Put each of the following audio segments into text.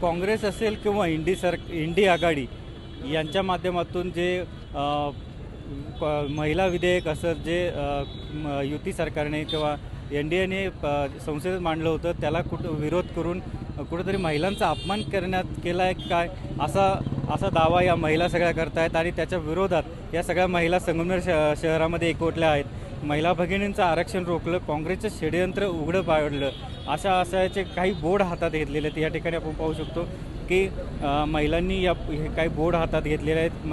काँग्रेस असेल किंवा इंडी आघाडी यांच्या माध्यमातून जे महिला विधेयक असं जे युती सरकारने किंवा NDAने संसदेत मांडलं होतं त्याला विरोध करून कुठंतरी महिलांचा अपमान केला आहे काय असा दावा या महिला सगळ्या करतायत आणि त्याच्या विरोधात या सगळ्या महिला संगमनेर शहरामध्ये एकवटल्या आहेत। महिला भगिनींचं आरक्षण रोखलं, काँग्रेसचं षडयंत्र उघडं पाडलं अशाचे काही बोर्ड हातात घेतलेले आहेत। या ठिकाणी आपण पाहू शकतो की महिलांनी हे काही बोर्ड हातात घेतलेले आहेत।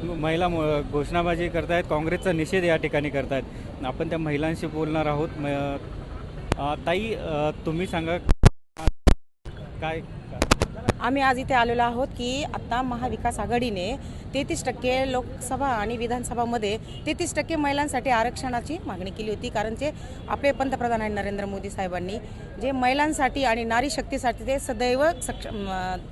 महिला घोषणाबाजी करतायत, काँग्रेसचा निषेध या ठिकाणी करतायत। आपण त्या महिलांशी बोलणार आहोत। ताई, तुम्ही सांगा काय? आम्ही आज इथे आलेलो आहोत की आता महाविकास आघाडीने 33% लोकसभा आणि विधानसभामध्ये 33% महिलांसाठी आरक्षणाची मागणी केली होती। कारण जे आपले पंतप्रधान आहे नरेंद्र मोदी साहेबांनी जे महिलांसाठी आणि नारी शक्तीसाठी ते सदैव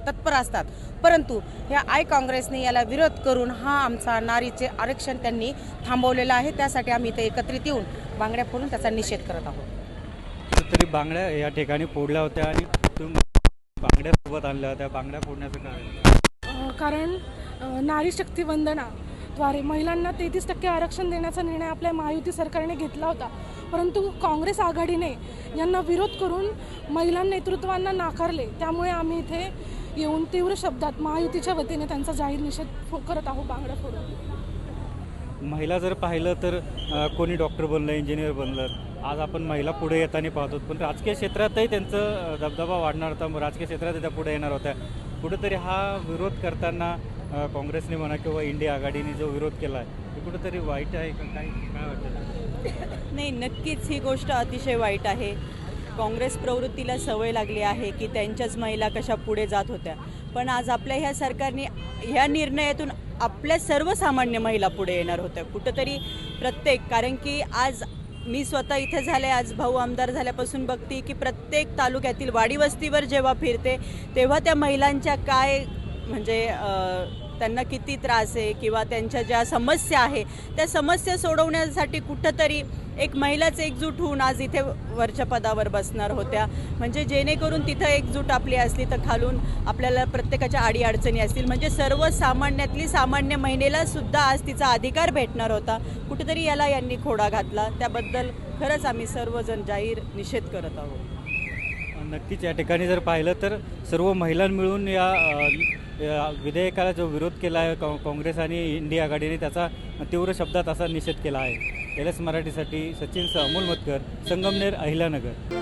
तत्पर असतात, परंतु ह्या काँग्रेसने याला विरोध करून हा आमचा नारीचे आरक्षण त्यांनी थांबवलेला आहे। त्यासाठी आम्ही इथे एकत्रित येऊन बांगड्या फोडून त्याचा निषेध करत आहोत। तरी बांगड्या या ठिकाणी फोडल्या होत्या आणि बांगड्यासोबत आणल्या होत्या, बांगड्या फोडण्याचं कारण नारी शक्ती वंदनाद्वारे महिलांना 33% आरक्षण देण्याचा निर्णय आपल्या महायुती सरकारने घेतला होता, परंतु काँग्रेस आघाडीने यांना विरोध करून महिला नेतृत्वांना नाकारले। त्यामुळे आम्ही इथे येऊन तीव्र शब्दात महायुतीच्या वतीने त्यांचा जाहीर निषेध करत आहोत बांगड्या फोडून। महिला जर पाहिलं तर कोणी डॉक्टर बनलं, इंजिनियर बनलं, आज आपण महिला पुढे येताना पाहतो, पण राजकीय क्षेत्रातही त्यांचं दबदबा वाढणार होता, राजकीय क्षेत्रात त्या पुढे येणार होत्या। कुठेतरी हा विरोध करताना काँग्रेसने म्हणा किंवा इंडिया आघाडीने जो विरोध केला आहे ते कुठेतरी वाईट आहे का? काय वाटतं? नाही, नक्कीच ही गोष्ट अतिशय वाईट आहे। काँग्रेस प्रवृत्तीला सवय लागली आहे की त्यांच्याच महिला कशा पुढे जात होत्या, पण आज आपल्या ह्या सरकारने ह्या निर्णयातून आपल्या सर्वसामान्य महिला पुढे येणार होत्या कुठंतरी कारण की आज मी स्वतः इथे झाले, आज भाऊ आमदार झाल्यापासून बघते की प्रत्येक तालुक्यातील वाडी वस्तीवर जेव्हा फिरते तेव्हा त्या महिलांच्या काय म्हणजे त्यांना किती त्रास आहे किंवा त्यांच्या ज्या समस्या आहे त्या समस्या सोडवण्यासाठी कुठंतरी एक महिलाच एकजूट होऊन आज इथे वरच्या पदावर बसणार होत्या। म्हणजे जेणेकरून तिथं एकजूट आपली असली तर खालून आपल्याला प्रत्येकाच्या अडीअडचणी असतील, म्हणजे सर्वसामान्यातली सामान्य महिलेला सुद्धा आज तिचा अधिकार भेटणार होता। कुठेतरी याला यांनी खोडा घातला, त्याबद्दल खरंच आम्ही सर्वजण जाहीर निषेध करत आहोत। नक्कीच या ठिकाणी जर पाहिलं तर सर्व महिला मिळून या विधेयकाला जो विरोध केला आहे काँग्रेस आणि इंडिया आघाडीने त्याचा तीव्र शब्दात असा निषेध केला आहे। LS मराठीसाठी सचिन अमोल मतकर, संगमनेर, अहिल्यानगर।